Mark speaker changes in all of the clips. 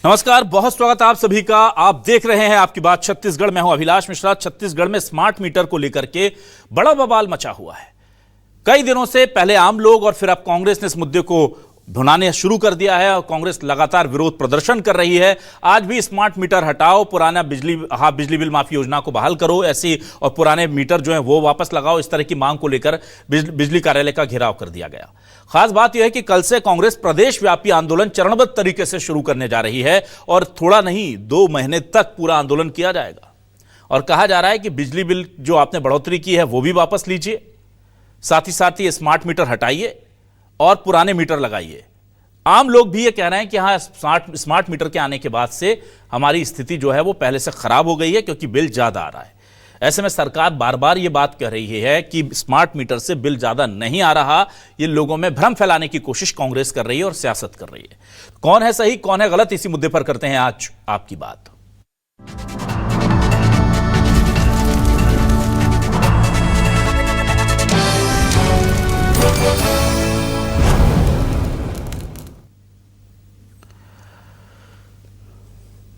Speaker 1: नमस्कार, बहुत स्वागत आप सभी का। आप देख रहे हैं आपकी बात छत्तीसगढ़। मैं हूं अभिलाष मिश्रा। छत्तीसगढ़ में स्मार्ट मीटर को लेकर के बड़ा बवाल मचा हुआ है। कई दिनों से पहले आम लोग और फिर अब कांग्रेस ने इस मुद्दे को भुनाने शुरू कर दिया है और कांग्रेस लगातार विरोध प्रदर्शन कर रही है। आज भी स्मार्ट मीटर हटाओ, पुराना बिजली बिल माफी योजना को बहाल करो ऐसी, और पुराने मीटर जो है वो वापस लगाओ, इस तरह की मांग को लेकर बिजली कार्यालय का घेराव कर दिया गया। खास बात यह है कि कल से कांग्रेस प्रदेश व्यापी आंदोलन चरणबद्ध तरीके से शुरू करने जा रही है और थोड़ा नहीं 2 महीने तक पूरा आंदोलन किया जाएगा। और कहा जा रहा है कि बिजली बिल जो आपने बढ़ोतरी की है वो भी वापस लीजिए, साथ ही स्मार्ट मीटर हटाइए और पुराने मीटर लगाइए। आम लोग भी ये कह रहे हैं कि हाँ, स्मार्ट मीटर के आने के बाद से हमारी स्थिति जो है वो पहले से खराब हो गई है क्योंकि बिल ज्यादा आ रहा है। ऐसे में सरकार बार बार ये बात कह रही है कि स्मार्ट मीटर से बिल ज्यादा नहीं आ रहा। ये लोगों में भ्रम फैलाने की कोशिश कांग्रेस कर रही है और सियासत कर रही है। कौन है सही, कौन है गलत, इसी मुद्दे पर करते हैं आज आपकी बात।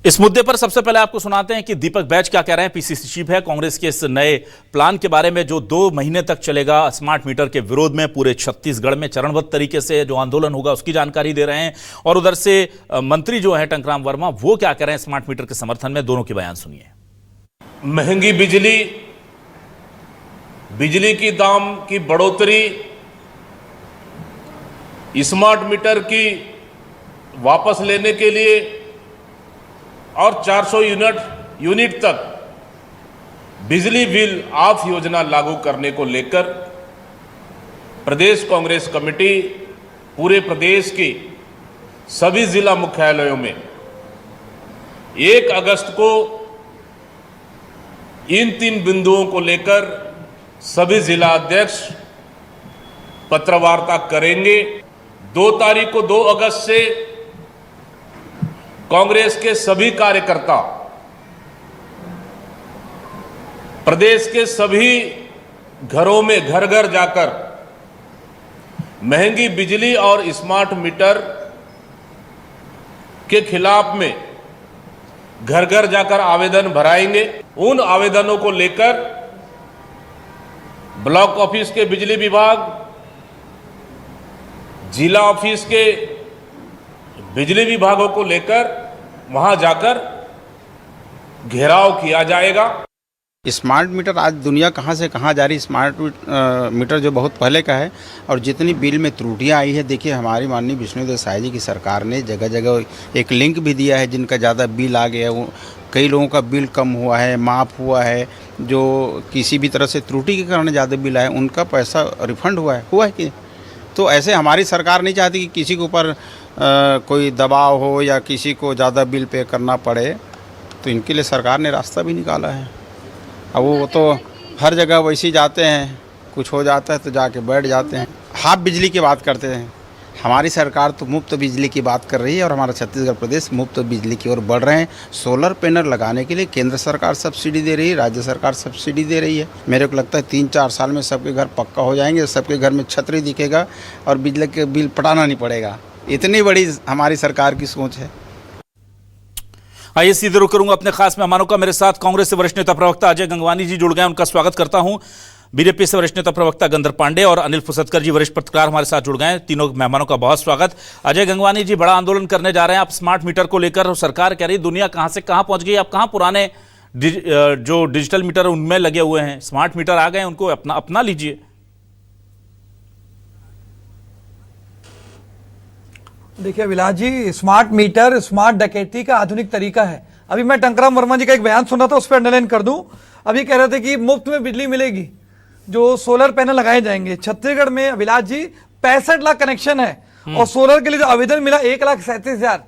Speaker 1: इस मुद्दे पर सबसे पहले आपको सुनाते हैं कि दीपक बैज क्या कह रहे हैं। पीसीसी चीफ है कांग्रेस के इस नए प्लान के बारे में जो 2 महीने तक चलेगा स्मार्ट मीटर के विरोध में पूरे छत्तीसगढ़ में चरणबद्ध तरीके से जो आंदोलन होगा उसकी जानकारी दे रहे हैं। और उधर से मंत्री जो है टंकराम वर्मा, वो क्या कह रहे हैं स्मार्ट मीटर के समर्थन में, दोनों के बयान सुनिए।
Speaker 2: महंगी बिजली की दाम की बढ़ोतरी, स्मार्ट मीटर की वापस लेने के लिए और 400 यूनिट तक बिजली बिल ऑफ योजना लागू करने को लेकर प्रदेश कांग्रेस कमेटी पूरे प्रदेश की सभी जिला मुख्यालयों में 1 अगस्त को इन 3 बिंदुओं को लेकर सभी जिला अध्यक्ष पत्रवार्ता करेंगे। 2 तारीख को 2 अगस्त से कांग्रेस के सभी कार्यकर्ता प्रदेश के सभी घरों में घर घर जाकर महंगी बिजली और स्मार्ट मीटर के खिलाफ में घर घर जाकर आवेदन भराएंगे। उन आवेदनों को लेकर ब्लॉक ऑफिस के बिजली विभाग, जिला ऑफिस के बिजली विभागों को लेकर वहां जाकर घेराव किया जाएगा।
Speaker 3: स्मार्ट मीटर आज दुनिया कहां से कहां जा रही। स्मार्ट मीटर जो बहुत पहले का है और जितनी बिल में त्रुटियां आई है, देखिए हमारी माननीय विष्णुदेव साय जी की सरकार ने जगह जगह एक लिंक भी दिया है। जिनका ज़्यादा बिल आ गया, वो कई लोगों का बिल कम हुआ है, माफ़ हुआ है। जो किसी भी तरह से त्रुटि के कारण ज़्यादा बिल आए उनका पैसा रिफंड हुआ है कि। तो ऐसे हमारी सरकार नहीं चाहती कि किसी के ऊपर कोई दबाव हो या किसी को ज़्यादा बिल पे करना पड़े। तो इनके लिए सरकार ने रास्ता भी निकाला है। अब वो तो हर जगह वैसे ही जाते हैं, कुछ हो जाता है तो जाके बैठ जाते हैं। हाफ बिजली की बात करते हैं। हमारी सरकार तो मुफ्त बिजली की बात कर रही है और हमारा छत्तीसगढ़ प्रदेश मुफ्त बिजली की ओर बढ़ रहे हैं। सोलर पैनल लगाने के लिए केंद्र सरकार सब्सिडी दे रही है, राज्य सरकार सब्सिडी दे रही है। मेरे को लगता है 3-4 साल में सबके घर पक्का हो जाएंगे, सबके घर में छतरी दिखेगा और बिजली के बिल पटाना नहीं पड़ेगा। इतनी बड़ी हमारी सरकार की सोच है।
Speaker 1: आइए सीधे रुक करूंगा अपने खास मेहमानों का। मेरे साथ कांग्रेस से वरिष्ठ नेता प्रवक्ता अजय गंगवानी जी जुड़ गए, उनका स्वागत करता हूं। बीजेपी से वरिष्ठ नेता प्रवक्ता गंदर पांडे और अनिल फुसतकर जी वरिष्ठ पत्रकार हमारे साथ जुड़ गए। तीनों मेहमानों का बहुत स्वागत। अजय गंगवानी जी, बड़ा आंदोलन करने जा रहे हैं आप स्मार्ट मीटर को लेकर और सरकार कह रही दुनिया कहां से कहां पहुंच गई। आप कहां पुराने जो डिजिटल मीटर उनमें लगे हुए हैं, स्मार्ट मीटर आ गए, उनको अपना लीजिए।
Speaker 4: देखिए अभिलाष जी, स्मार्ट मीटर स्मार्ट डकैती का आधुनिक तरीका है। अभी मैं टंकराम वर्मा जी का एक बयान सुना था, उस पर अंडरलाइन कर दूं। अभी कह रहे थे कि मुफ्त में बिजली मिलेगी, जो सोलर पैनल लगाए जाएंगे। छत्तीसगढ़ में अभिलाष जी 65 लाख कनेक्शन है और सोलर के लिए जो आवेदन मिला 1,37,000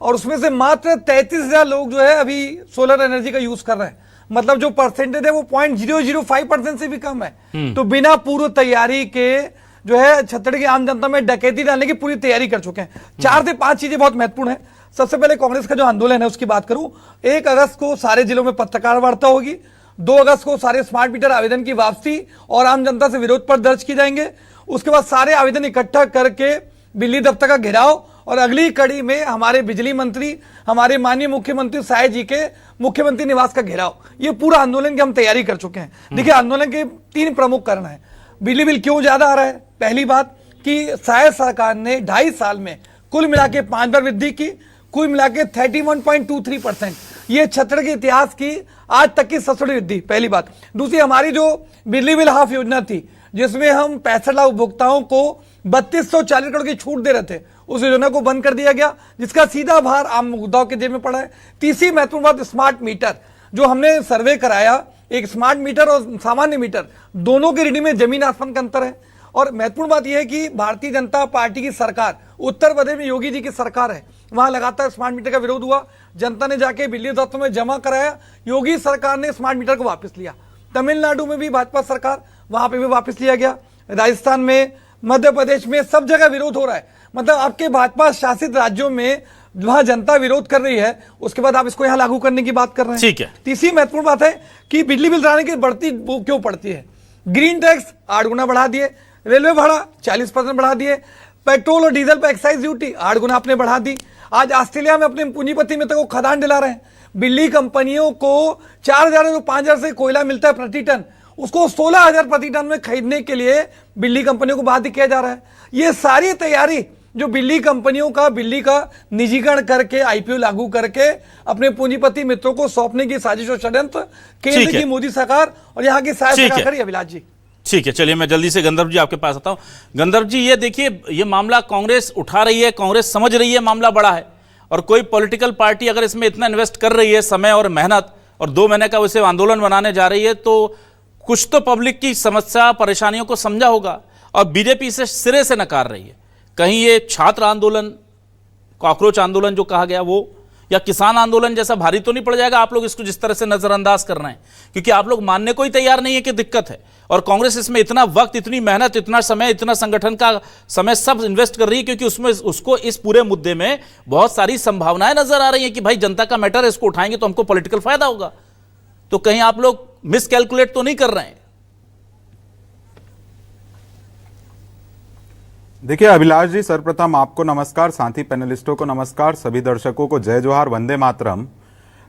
Speaker 4: और उसमें से मात्र 33,000 लोग जो है अभी सोलर एनर्जी का यूज कर रहे हैं। मतलब जो परसेंटेज है वो 0.005% से भी कम है। तो बिना पूर्व तैयारी के जो है छत्तीसगढ़ की आम जनता में डकैती डालने की पूरी तैयारी कर चुके हैं। 4 से 5 चीजें बहुत महत्वपूर्ण है। सबसे पहले कांग्रेस का जो आंदोलन है उसकी बात करूं, 1 अगस्त को सारे जिलों में पत्रकार वार्ता होगी। 2 अगस्त को सारे स्मार्ट मीटर आवेदन की वापसी और आम जनता से विरोध पर दर्ज किए जाएंगे। उसके बाद सारे आवेदन इकट्ठा करके बिजली दफ्तर का घेराव और अगली कड़ी में हमारे बिजली मंत्री, हमारे माननीय मुख्यमंत्री साय जी के मुख्यमंत्री निवास का घेराव, ये पूरा आंदोलन की हम तैयारी कर चुके हैं। देखिए, आंदोलन के 3 प्रमुख कारण है। बिजली बिल क्यों ज्यादा आ रहा है? पहली बात कि साय सरकार ने 2.5 साल में कुल मिला के 5 बार वृद्धि की, कुल मिला के 31.23%, ये छत्तीसगढ़ के इतिहास की आज तक की सबसे बड़ी वृद्धि, पहली बात। दूसरी, हमारी जो बिजली बिल हाफ योजना थी, जिसमें हम 65 लाख उपभोक्ताओं को 3240 करोड़ की छूट दे रहे थे, उस योजना को बंद कर दिया गया, जिसका सीधा भार आम उपभोक्ताओं के जेब में पड़ा है। तीसरी महत्वपूर्ण बात, स्मार्ट मीटर, जो हमने सर्वे कराया, एक स्मार्ट मीटर और सामान्य मीटर दोनों की रीडिंग में जमीन आसमान का अंतर है। और महत्वपूर्ण बात यह है कि भारतीय जनता पार्टी की सरकार, उत्तर प्रदेश में योगी जी की सरकार है, वहां लगातार स्मार्ट मीटर का विरोध हुआ, जनता ने जाके बिजली दफ्तर में जमा कराया, योगी सरकार ने स्मार्ट मीटर को वापस लिया। तमिलनाडु में भी भाजपा सरकार, वहां पे भी वापस लिया गया। राजस्थान में, मध्य प्रदेश में, सब जगह विरोध हो रहा है। मतलब आपके भाजपा शासित राज्यों में वहां जनता विरोध कर रही है, उसके बाद आप इसको यहां लागू करने की बात कर रहे हैं।
Speaker 1: ठीक है।
Speaker 4: तीसरी महत्वपूर्ण बात है कि बिजली बिल बढ़ाने की बढ़ती क्यों पड़ती है। ग्रीन टैक्स 8 गुना बढ़ा दिए, रेलवे भाड़ा 40% बढ़ा दिए, पेट्रोल और डीजल पर एक्साइज ड्यूटी 8 गुना आपने बढ़ा दी। आज ऑस्ट्रेलिया में अपने पूंजीपति में तक वो खदान दिला रहे हैं। बिजली कंपनियों को 4000 से 5000 से कोयला मिलता है प्रति टन, उसको 16000 प्रति टन में खरीदने के लिए बिजली कंपनियों को बाध्य किया जा रहा है। ये सारी तैयारी जो बिजली कंपनियों का, बिजली का निजीकरण करके, आईपीओ लागू करके अपने पूंजीपति मित्रों को सौंपने की साजिश और षड्यंत्र केंद्र की मोदी सरकार और यहाँ की साय सरकार करी। अभिलाष जी,
Speaker 1: ठीक है, चलिए मैं जल्दी से गंधर्व जी आपके पास आता हूं। गंधर्व जी, ये देखिए, ये मामला कांग्रेस उठा रही है, कांग्रेस समझ रही है मामला बड़ा है, और कोई पॉलिटिकल पार्टी अगर इसमें इतना इन्वेस्ट कर रही है समय और मेहनत, और 2 महीने का वैसे आंदोलन बनाने जा रही है, तो कुछ तो पब्लिक की समस्या परेशानियों को समझा होगा। और बीजेपी इसे सिरे से नकार रही है। कहीं ये छात्र आंदोलन, कॉकरोच आंदोलन जो कहा गया वो, या किसान आंदोलन जैसा भारी तो नहीं पड़ जाएगा? आप लोग इसको जिस तरह से नजरअंदाज कर रहे हैं, क्योंकि आप लोग मानने को ही तैयार नहीं है कि दिक्कत है, और कांग्रेस इसमें इतना वक्त, इतनी मेहनत, इतना समय, इतना संगठन का समय सब इन्वेस्ट कर रही है, क्योंकि उसमें उसको इस पूरे मुद्दे में बहुत सारी संभावनाएं नजर आ रही हैं कि भाई जनता का मैटर है, इसको उठाएंगे तो हमको पॉलिटिकल फायदा होगा। तो कहीं आप लोग मिसकैलकुलेट तो नहीं कर रहे हैं?
Speaker 5: देखिए अभिलाष जी, सर्वप्रथम आपको नमस्कार, साथी पैनलिस्टों को नमस्कार, सभी दर्शकों को जय जोहार, वंदे मातरम।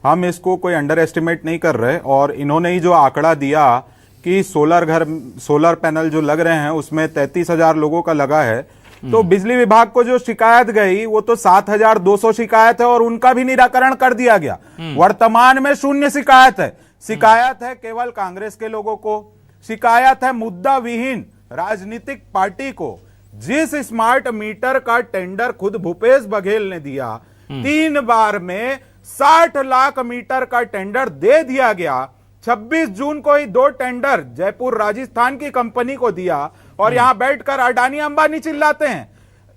Speaker 5: हम इसको कोई अंडर एस्टिमेट नहीं कर रहे, और इन्होंने ही जो आंकड़ा दिया कि सोलर पैनल जो लग रहे हैं उसमें 33,000 लोगों का लगा है, तो बिजली विभाग को जो शिकायत गई वो तो 7,200 शिकायत है और उनका भी निराकरण कर दिया गया। वर्तमान में 0 शिकायत है। शिकायत है केवल कांग्रेस के लोगों को, शिकायत है मुद्दा विहीन राजनीतिक पार्टी को। जिस स्मार्ट मीटर का टेंडर खुद भूपेश बघेल ने दिया, 3 बार में 60 लाख मीटर का टेंडर दे दिया गया। 26 जून को ही 2 टेंडर जयपुर राजस्थान की कंपनी को दिया, और यहां बैठकर अडानी अंबानी चिल्लाते हैं।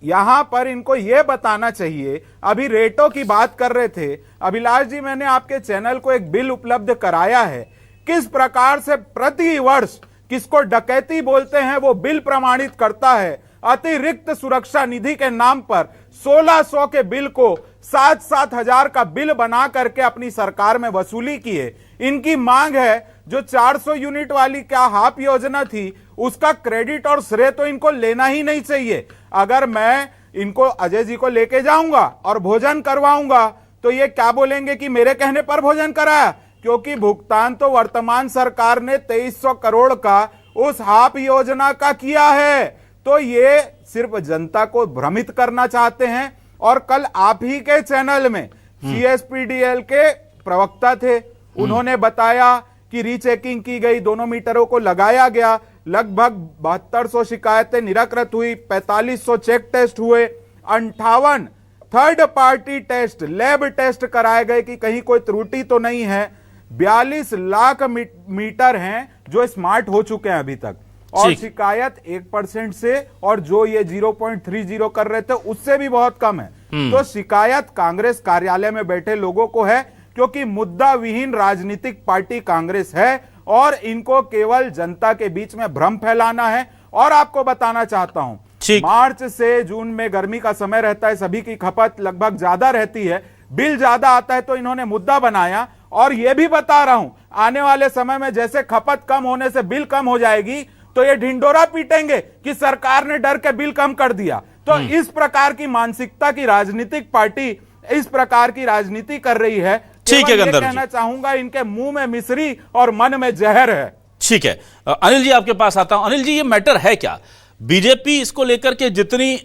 Speaker 5: यहां पर इनको यह बताना चाहिए, अभी रेटों की बात कर रहे थे अभिलाष जी, मैंने आपके चैनल को एक बिल उपलब्ध कराया है, किस प्रकार से प्रति वर्ष किसको डकैती बोलते हैं वो बिल प्रमाणित करता है। अतिरिक्त सुरक्षा निधि के नाम पर 1600 के बिल को 7-7 हजार का बिल बना करके अपनी सरकार में वसूली किए। इनकी मांग है जो 400 यूनिट वाली क्या हाफ योजना थी, उसका क्रेडिट और श्रेय तो इनको लेना ही नहीं चाहिए। अगर मैं इनको अजय जी को लेके जाऊंगा और भोजन करवाऊंगा तो ये क्या बोलेंगे कि मेरे कहने पर भोजन कराया, क्योंकि भुगतान तो वर्तमान सरकार ने 2300 करोड़ का उस हाफ योजना का किया है। तो ये सिर्फ जनता को भ्रमित करना चाहते हैं। और कल आप ही के चैनल में सीएसपीडीएल के प्रवक्ता थे, उन्होंने बताया कि रीचेकिंग की गई, दोनों मीटरों को लगाया गया, लगभग 7200 शिकायतें निराकृत हुई, 4500 चेक टेस्ट हुए, 58 third party test, lab test कराए गए कि कहीं कोई त्रुटि तो नहीं है। 42 लाख मीटर हैं जो स्मार्ट हो चुके हैं अभी तक, और शिकायत 1% से, और जो ये 0.30 कर रहे थे उससे भी बहुत कम है। तो शिकायत कांग्रेस कार्यालय में बैठे लोगों को है, क्योंकि मुद्दा विहीन राजनीतिक पार्टी कांग्रेस है और इनको केवल जनता के बीच में भ्रम फैलाना है। और आपको बताना चाहता हूं, मार्च से जून में गर्मी का समय रहता है, सभी की खपत लगभग ज्यादा रहती है, बिल ज्यादा आता है, तो इन्होंने मुद्दा बनाया। और यह भी बता रहा हूं, आने वाले समय में जैसे खपत कम होने से बिल कम हो जाएगी, तो ये ढिंडोरा पीटेंगे कि सरकार ने डर के बिल कम कर दिया। तो इस प्रकार की मानसिकता की राजनीतिक पार्टी इस प्रकार की राजनीति कर रही है।
Speaker 1: ठीक है
Speaker 5: केवल ये
Speaker 1: गंधर्व जी।
Speaker 5: कहना चाहूंगा, इनके मुंह में मिश्री और मन में जहर है।
Speaker 1: ठीक है, अनिल जी आपके पास आता हूं। अनिल जी, ये मैटर है क्या? बीजेपी इसको लेकर के जितनी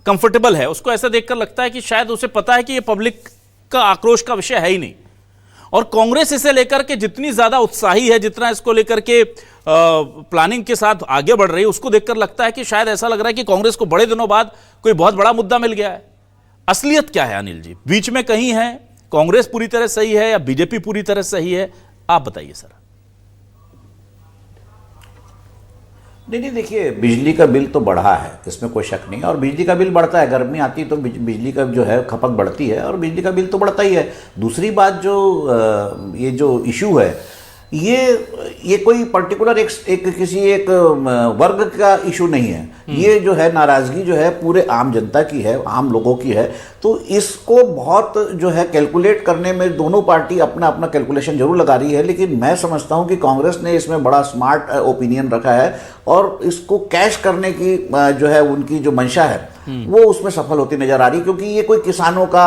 Speaker 1: कंफर्टेबल है, उसको ऐसा देखकर लगता है कि शायद उसे पता है कि ये पब्लिक का आक्रोश का विषय है ही नहीं, और कांग्रेस इसे लेकर के जितनी ज्यादा उत्साही है, जितना इसको लेकर के प्लानिंग के साथ आगे बढ़ रही है, उसको देखकर लगता है कि शायद ऐसा लग रहा है कि कांग्रेस को बड़े दिनों बाद कोई बहुत बड़ा मुद्दा मिल गया है। असलियत क्या है अनिल जी? बीच में कहीं है, कांग्रेस पूरी तरह सही है या बीजेपी पूरी तरह सही है? आप बताइए सर।
Speaker 6: नहीं, देखिए, बिजली का बिल तो बढ़ा है, इसमें कोई शक नहीं है, और बिजली का बिल बढ़ता है, गर्मी आती है तो बिजली का जो है खपत बढ़ती है, और बिजली का बिल तो बढ़ता ही है। दूसरी बात, जो ये जो इशू है, ये कोई पर्टिकुलर किसी एक वर्ग का इशू नहीं है। ये जो है नाराजगी जो है पूरे आम जनता की है, आम लोगों की है। तो इसको बहुत जो है कैलकुलेट करने में दोनों पार्टी अपना अपना कैलकुलेशन जरूर लगा रही है, लेकिन मैं समझता हूं कि कांग्रेस ने इसमें बड़ा स्मार्ट ओपिनियन रखा है, और इसको कैश करने की जो है उनकी जो मंशा है वो उसमें सफल होती नजर आ रही, क्योंकि ये कोई किसानों का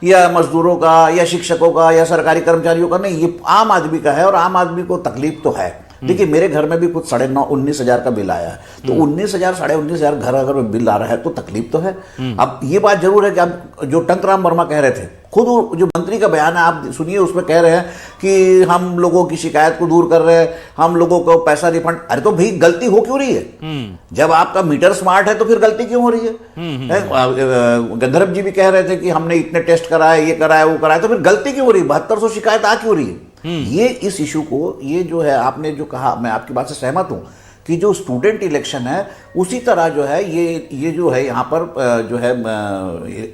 Speaker 6: या मजदूरों का या शिक्षकों का या सरकारी कर्मचारियों का नहीं, ये आम आदमी का है, और आम आदमी को तकलीफ तो है। देखिए, मेरे घर में भी कुछ 19,500 का बिल आया है, तो 19,000 19,500 घर अगर बिल आ रहा है तो तकलीफ तो है। अब ये बात जरूर है कि अब जो टंकराम वर्मा कह रहे थे, खुद जो मंत्री का बयान है आप सुनिए, उसमें कह रहे हैं कि हम लोगों की शिकायत को दूर कर रहे हैं, हम लोगों को पैसा रिफंड। अरे तो भाई, गलती हो क्यों रही है? जब आपका मीटर स्मार्ट है तो फिर गलती क्यों हो रही है? गंधर्व जी भी कह रहे थे कि हमने इतने टेस्ट कराए, ये कराया, वो कराया, तो फिर गलती क्यों हो रही है? 7200 शिकायत आ क्यों रही है? ये इस इशू को, ये जो है आपने जो कहा, मैं आपकी बात से सहमत हूं कि जो स्टूडेंट इलेक्शन है, उसी तरह जो है ये जो है यहाँ पर जो है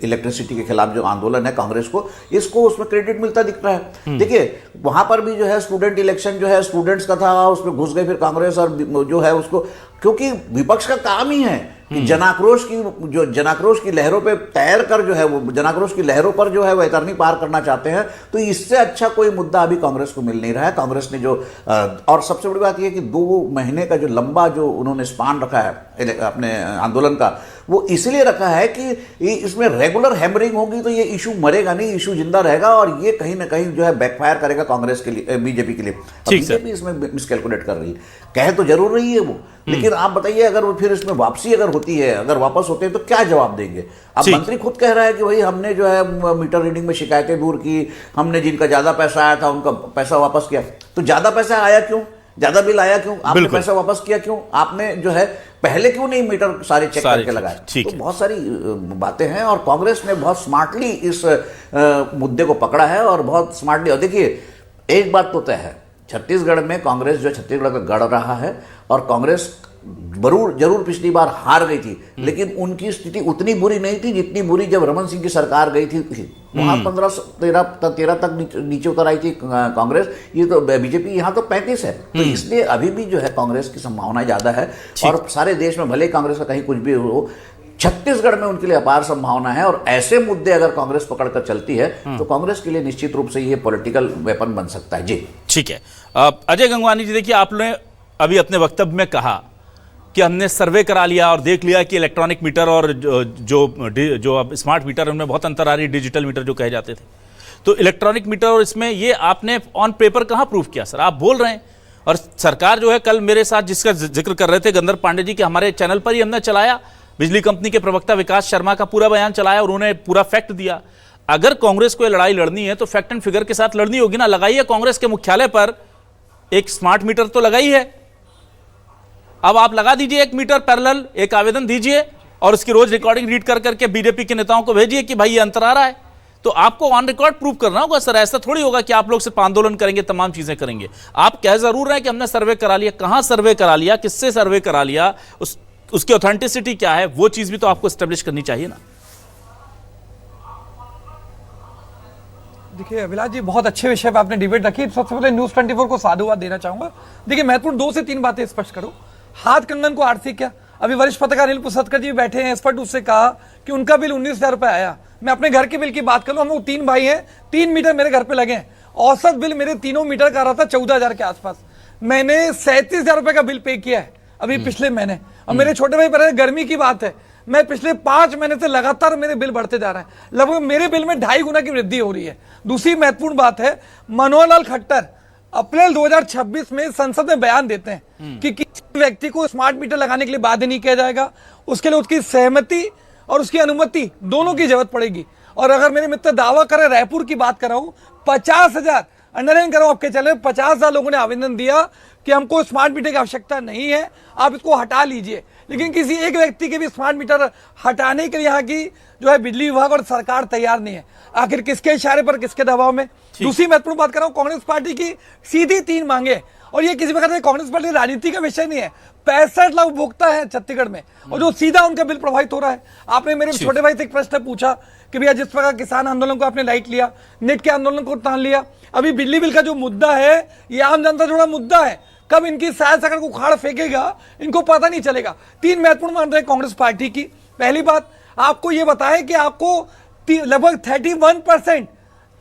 Speaker 6: इलेक्ट्रिसिटी के खिलाफ जो आंदोलन है कांग्रेस को, इसको उसमें क्रेडिट मिलता दिख रहा है। देखिए, वहां पर भी जो है स्टूडेंट इलेक्शन जो है स्टूडेंट्स का था, उसमें घुस गए फिर कांग्रेस, और जो है उसको, क्योंकि विपक्ष का काम ही है कि जनाक्रोश की लहरों पे तैर कर जो है वो जनाक्रोश की लहरों पर जो है वैतरणी पार करना चाहते हैं। तो इससे अच्छा कोई मुद्दा अभी कांग्रेस को मिल नहीं रहा है। कांग्रेस ने जो और सबसे बड़ी बात यह कि 2 महीने का जो लंबा जो उन्होंने स्पान रखा है अपने आंदोलन का, वो इसलिए रखा है कि इसमें रेगुलर हैमरिंग होगी तो ये इशू मरेगा नहीं, इशू जिंदा रहेगा, और ये कहीं ना कहीं जो है बैकफायर करेगा कांग्रेस के लिए, बीजेपी के लिए। बीजेपी इसमें मिसकैलकुलेट कर रही है, कह तो जरूर रही है वो, लेकिन आप बताइए, अगर वो फिर इसमें वापसी अगर होती है, अगर वापस होते हैं तो क्या जवाब देंगे? अब मंत्री खुद कह रहा है कि भाई हमने जो है मीटर रीडिंग में शिकायतें दूर की, हमने जिनका ज्यादा पैसा आया था उनका पैसा वापस किया। तो ज्यादा पैसा आया क्यों? ज्यादा बिल आया क्यों? आपने पैसा वापस किया क्यों? आपने जो है पहले क्यों नहीं मीटर सारे चेक करके लगाए? तो बहुत सारी बातें हैं, और कांग्रेस ने बहुत स्मार्टली इस मुद्दे को पकड़ा है, और बहुत स्मार्टली। और देखिए, एक बात तो तय है, छत्तीसगढ़ में कांग्रेस जो छत्तीसगढ़ का गढ़ रहा है, और कांग्रेस जरूर पिछली बार हार गई थी, लेकिन उनकी स्थिति उतनी बुरी नहीं थी जितनी बुरी जब रमन सिंह की सरकार गई थी। वहां 15-13 तक नीचे उतर आई थी कांग्रेस, ये तो बीजेपी यहाँ तो 35 है। तो इसलिए अभी भी जो है कांग्रेस की संभावना ज्यादा है, और सारे देश में भले कांग्रेस का कहीं कुछ भी हो, छत्तीसगढ़ में उनके लिए अपार संभावना है। और ऐसे मुद्दे अगर कांग्रेस पकड़कर चलती है तो कांग्रेस के लिए निश्चित रूप से ये पॉलिटिकल वेपन बन सकता है। जी
Speaker 1: ठीक है। अजय गंगवानी जी, देखिए, आपने अभी अपने वक्तव्य में कहा कि हमने सर्वे करा लिया और देख लिया कि इलेक्ट्रॉनिक मीटर और जो अब स्मार्ट मीटर है उनमें बहुत अंतर आ रही है, डिजिटल मीटर जो कहे जाते थे। तो इलेक्ट्रॉनिक मीटर और इसमें ये आपने ऑन पेपर कहां प्रूफ किया सर? आप बोल रहे हैं, और सरकार जो है, कल मेरे साथ जिसका जिक्र कर रहे थे गंधर्व पांडे जी, कि हमारे चैनल पर ही हमने चलाया, बिजली कंपनी के प्रवक्ता विकास शर्मा का पूरा बयान चलाया, और उन्होंने पूरा फैक्ट दिया। अगर कांग्रेस को लड़ाई लड़नी है तो फैक्ट एंड फिगर के साथ लड़नी होगी ना। लगाइए कांग्रेस के मुख्यालय पर एक स्मार्ट मीटर तो लगाई है, अब आप लगा दीजिए एक मीटर पैरेलल, एक आवेदन दीजिए और उसकी रोज रिकॉर्डिंग रीड कर करके बीजेपी के नेताओं को भेजिए कि भाई ये अंतर आ रहा है। तो आपको ऑन रिकॉर्ड प्रूव करना होगा सर, ऐसा थोड़ी होगा कि आप लोग सिर्फ आंदोलन करेंगे, तमाम चीजें करेंगे। आप कह जरूर रहे हैं कि हमने सर्वे करा लिया, कहां सर्वे करा लिया, किससे सर्वे करा लिया, उसकी ऑथेंटिसिटी क्या है, वो चीज भी तो आपको एस्टेब्लिश करनी चाहिए ना।
Speaker 4: देखिए अभिलाष जी, बहुत अच्छे विषय पर आपने डिबेट रखी। सबसे पहले न्यूज 24 को साधुवाद देना चाहूंगा। देखिए, महत्वपूर्ण 2 से 3 बातें स्पष्ट करूं। हाथ कंगन को आरती क्या, अभी वरिष्ठ पत्रकार अनिल पुसतकर जी बैठे हैं, स्पष्ट उससे कहा कि उनका बिल 19,000 रुपए आया। मैं अपने घर के बिल की बात करूं, हम लोग 3 भाई हैं, 3 मीटर मेरे घर पे लगे हैं। औसत बिल मेरे तीनों मीटर का आ रहा था 14,000 के आसपास। मैंने 37,000 रुपए का बिल पे किया है अभी पिछले महीने। और मेरे छोटे भाई पर गर्मी की बात है, मैं पिछले 5 महीने से लगातार मेरे बिल बढ़ते जा रहे हैं, लगभग मेरे बिल में 2.5 गुना की वृद्धि हो रही है। दूसरी महत्वपूर्ण बात है, मनोहर लाल खट्टर अप्रैल 2026 में संसद में बयान देते हैं कि किसी व्यक्ति को स्मार्ट मीटर लगाने के लिए बाध्य नहीं किया जाएगा, उसके लिए उसकी सहमति और उसकी अनुमति दोनों की जरूरत पड़ेगी। और अगर मेरे मित्र दावा करें, रायपुर की बात कर रहा हूं, 50,000 अंडरलाइन करो आपके चैनल में, 50,000 लोगों ने आवेदन दिया कि हमको स्मार्ट मीटर की आवश्यकता नहीं है, आप इसको हटा लीजिए। लेकिन किसी एक व्यक्ति के भी स्मार्ट मीटर हटाने के लिए यहाँ की जो है बिजली विभाग और सरकार तैयार नहीं है। आखिर किसके इशारे पर, किसके दबाव में? दूसरी महत्वपूर्ण बात कर रहा हूं, कांग्रेस पार्टी की सीधी 3 मांगे, और ये किसी प्रकार से कांग्रेस पार्टी राजनीति का विषय नहीं है। 65 लाख उपभोक्ता है छत्तीसगढ़ में, और जो सीधा उनका बिल प्रभावित हो रहा है। आपने मेरे छोटे भाई से एक प्रश्न पूछा कि भैया जिस प्रकार किसान आंदोलन को आपने लाइट लिया, नेट के आंदोलन को तान लिया, अभी बिजली बिल का जो मुद्दा है ये आम जनता से जुड़ा मुद्दा है। कब इनकी शायद अगर को उखाड़ फेंकेगा इनको पता नहीं चलेगा। 3 महत्वपूर्ण मांग रहे कांग्रेस पार्टी की। पहली बात, आपको ये बताएं कि आपको लगभग 31%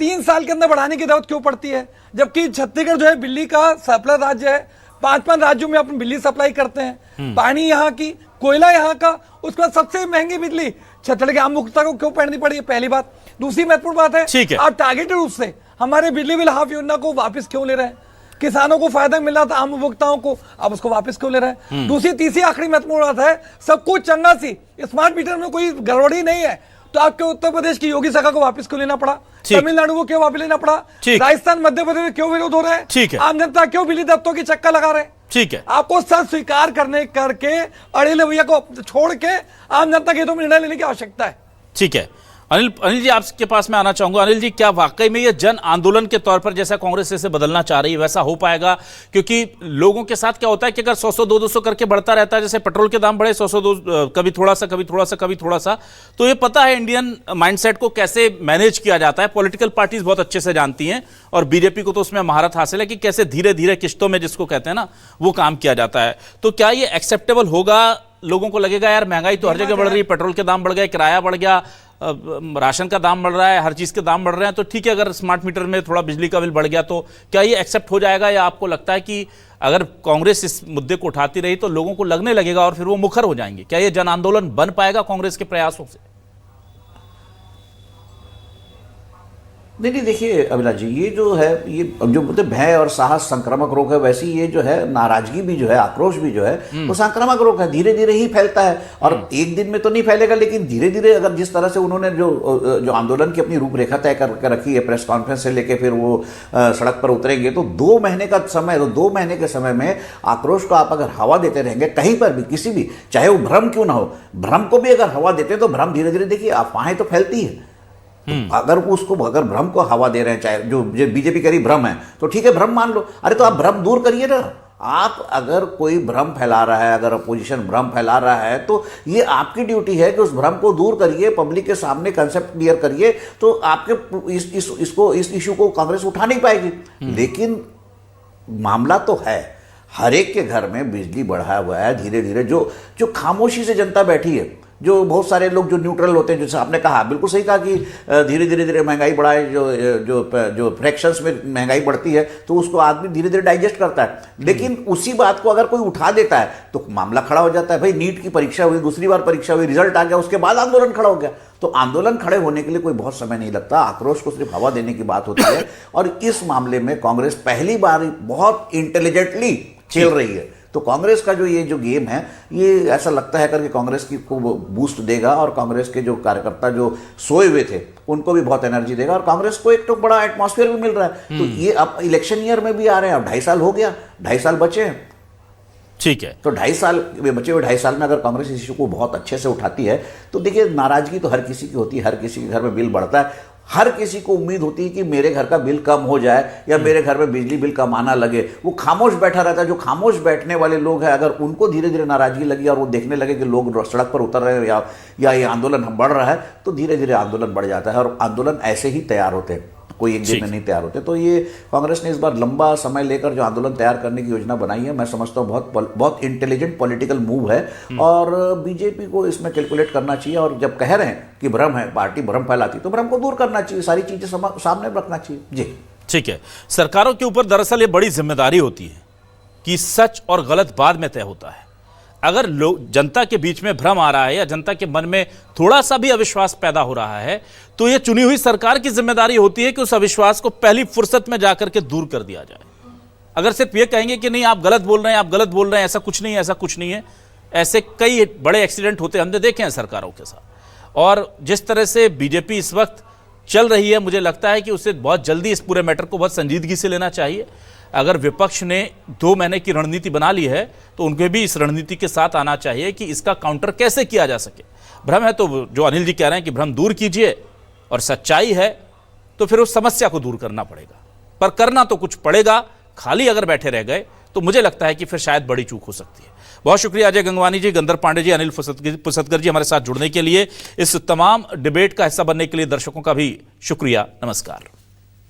Speaker 4: 3 साल के अंदर बढ़ाने की जरूरत क्यों पड़ती है, जबकि छत्तीसगढ़ जो है बिजली का सप्लाई राज्य है। 5 राज्यों में अपन बिजली सप्लाई करते हैं, पानी यहाँ की, कोयला यहाँ का, उसके बाद सबसे महंगी बिजली छत्तीसगढ़ के आम उपभोक्ता को क्यों पड़नी पड़ी है, पहली बात। दूसरी महत्वपूर्ण बात है, आप टारगेटेड रूप से हमारे बिजली बिल हाफ योजना को वापस क्यों ले रहे हैं? किसानों को फायदा मिल रहा था, आम उपभोक्ताओं को, आप उसको वापस क्यों ले रहे हैं? दूसरी तीसरी आखिरी महत्वपूर्ण बात है, सब कुछ चंगा सी, स्मार्ट मीटर में कोई गड़बड़ी नहीं है, तो आपके उत्तर प्रदेश की योगी सरकार को वापस क्यों लेना पड़ा? तमिलनाडु को क्यों वापस लेना पड़ा? राजस्थान, मध्य प्रदेश में क्यों विरोध हो रहा है? आम जनता क्यों बिजली दफ्तरों की चक्कर लगा रहे हैं?
Speaker 1: ठीक है,
Speaker 4: आपको सच स्वीकार करके अड़ेले भैया को छोड़ के आम जनता के हितों में निर्णय लेने की आवश्यकता है।
Speaker 1: ठीक है, अनिल जी आपके पास मैं आना चाहूंगा। अनिल जी, क्या वाकई में ये जन आंदोलन के तौर पर जैसा कांग्रेस इसे बदलना चाह रही है वैसा हो पाएगा? क्योंकि लोगों के साथ क्या होता है कि अगर 100 200 करके बढ़ता रहता है, जैसे पेट्रोल के दाम बढ़े 100 कभी थोड़ा सा कभी थोड़ा सा कभी थोड़ा सा, तो ये पता है इंडियन माइंडसेट को कैसे मैनेज किया जाता है, पॉलिटिकल पार्टीज बहुत अच्छे से जानती हैं, और बीजेपी को तो उसमें महारत हासिल है कि कैसे धीरे धीरे किश्तों में, जिसको कहते हैं ना, वो काम किया जाता है। तो क्या ये एक्सेप्टेबल होगा? लोगों को लगेगा यार महंगाई तो हर जगह बढ़ रही है, पेट्रोल के दाम बढ़ गए, किराया बढ़ गया, राशन का दाम बढ़ रहा है, हर चीज के दाम बढ़ रहे हैं, तो ठीक है अगर स्मार्ट मीटर में थोड़ा बिजली का बिल बढ़ गया तो क्या ये एक्सेप्ट हो जाएगा? या आपको लगता है कि अगर कांग्रेस इस मुद्दे को उठाती रही तो लोगों को लगने लगेगा और फिर वो मुखर हो जाएंगे? क्या ये जन आंदोलन बन पाएगा कांग्रेस के प्रयासों से?
Speaker 6: नहीं, देखिए अभिलाष जी, ये जो है, ये जो बोलते भय और साहस संक्रामक रोग है, वैसे ये जो है नाराजगी भी जो है, आक्रोश भी जो है, वो संक्रामक रोग है, धीरे धीरे ही फैलता है। और एक दिन में तो नहीं फैलेगा, लेकिन धीरे धीरे अगर जिस तरह से उन्होंने जो आंदोलन की अपनी रूपरेखा तय करके रखी है, प्रेस कॉन्फ्रेंस से लेके फिर वो सड़क पर उतरेंगे, तो 2 महीने का समय, तो 2 महीने के समय में आक्रोश को आप अगर हवा देते रहेंगे कहीं पर भी, किसी भी, चाहे वो भ्रम क्यों ना हो, भ्रम को भी अगर हवा देते हैं तो भ्रम धीरे धीरे, देखिए अफवाहें तो फैलती है। अगर भ्रम को हवा दे रहे हैं, चाहे जो बीजेपी कह रही भ्रम है, तो ठीक है भ्रम मान लो, अरे तो आप भ्रम दूर करिए ना। आप अगर कोई भ्रम फैला रहा है, अगर अपोजिशन भ्रम फैला रहा है, तो ये आपकी ड्यूटी है कि उस भ्रम को दूर करिए, पब्लिक के सामने कंसेप्ट क्लियर करिए, तो आपके इस इशू को कांग्रेस उठा नहीं पाएगी। लेकिन मामला तो है, हर एक के घर में बिजली बढ़ा हुआ है धीरे धीरे। जो खामोशी से जनता बैठी है, जो बहुत सारे लोग जो न्यूट्रल होते हैं, जैसे आपने कहा, बिल्कुल सही कहा कि धीरे धीरे महंगाई बढ़ाए, जो फ्रैक्शंस में महंगाई बढ़ती है तो उसको आदमी धीरे धीरे डाइजेस्ट करता है। लेकिन उसी बात को अगर कोई उठा देता है तो मामला खड़ा हो जाता है। भाई नीट की परीक्षा हुई, दूसरी बार परीक्षा हुई, रिजल्ट आ गया, उसके बाद आंदोलन खड़ा हो गया। तो आंदोलन खड़े होने के लिए कोई बहुत समय नहीं लगता, आक्रोश को सिर्फ हवा देने की बात होती है। और इस मामले में कांग्रेस पहली बार बहुत इंटेलिजेंटली खेल रही है। तो कांग्रेस का ये जो गेम है, ये ऐसा लगता है करके कांग्रेस की को बूस्ट देगा, और कांग्रेस के जो कार्यकर्ता जो सोए हुए थे उनको भी बहुत एनर्जी देगा, और कांग्रेस को एक तो बड़ा एटमॉस्फेयर भी मिल रहा है। तो ये अब इलेक्शन ईयर में भी आ रहे हैं, अब 2.5 साल हो गया, 2.5 साल बचे हैं।
Speaker 1: ठीक है,
Speaker 6: तो 2.5 साल बचे हुए 2.5 साल में अगर कांग्रेस इस इशू को बहुत अच्छे से उठाती है तो देखिए, नाराजगी तो हर किसी की होती है, हर किसी के घर में बिल बढ़ता है, हर किसी को उम्मीद होती है कि मेरे घर का बिल कम हो जाए या मेरे घर में बिजली बिल कम आना लगे। वो खामोश बैठा रहता है। जो खामोश बैठने वाले लोग हैं, अगर उनको धीरे धीरे नाराजगी लगी और वो देखने लगे कि लोग सड़क पर उतर रहे हैं या ये आंदोलन बढ़ रहा है, तो धीरे धीरे आंदोलन बढ़ जाता है। और आंदोलन ऐसे ही तैयार होते हैं, कोई एक दिन में नहीं तैयार होते। तो ये कांग्रेस ने इस बार लंबा समय लेकर जो आंदोलन तैयार करने की योजना बनाई है, मैं समझता हूँ बहुत इंटेलिजेंट पॉलिटिकल मूव है, और बीजेपी को इसमें कैलकुलेट करना चाहिए। और जब कह रहे हैं कि भ्रम है, पार्टी भ्रम फैलाती, तो भ्रम को दूर करना चाहिए, सारी चीजें सामने रखना चाहिए। जी
Speaker 1: ठीक है, सरकारों के ऊपर दरअसल ये बड़ी जिम्मेदारी होती है कि सच और गलत बाद में तय होता है। अगर लोग, जनता के बीच में भ्रम आ रहा है या जनता के मन में थोड़ा सा भी अविश्वास पैदा हो रहा है, तो यह चुनी हुई सरकार की जिम्मेदारी होती है कि उस अविश्वास को पहली फुर्सत में जाकर के दूर कर दिया जाए। अगर सिर्फ ये कहेंगे कि नहीं आप गलत बोल रहे हैं, आप गलत बोल रहे हैं, ऐसा कुछ नहीं है, ऐसा कुछ नहीं है, ऐसे कई बड़े एक्सीडेंट होते हमने देखे हैं सरकारों के साथ। और जिस तरह से बीजेपी इस वक्त चल रही है, मुझे लगता है कि उसे बहुत जल्दी इस पूरे मैटर को बहुत संजीदगी से लेना चाहिए। अगर विपक्ष ने 2 महीने की रणनीति बना ली है तो उनको भी इस रणनीति के साथ आना चाहिए कि इसका काउंटर कैसे किया जा सके। भ्रम है तो जो अनिल जी कह रहे हैं कि भ्रम दूर कीजिए, और सच्चाई है तो फिर उस समस्या को दूर करना पड़ेगा, पर करना तो कुछ पड़ेगा। खाली अगर बैठे रह गए तो मुझे लगता है कि फिर शायद बड़ी चूक हो सकती है। बहुत शुक्रिया अजय गंगवानी जी, गंदर पांडे जी, अनिल फुसतकर जी हमारे साथ जुड़ने के लिए, इस तमाम डिबेट का हिस्सा बनने के लिए दर्शकों का भी शुक्रिया। नमस्कार।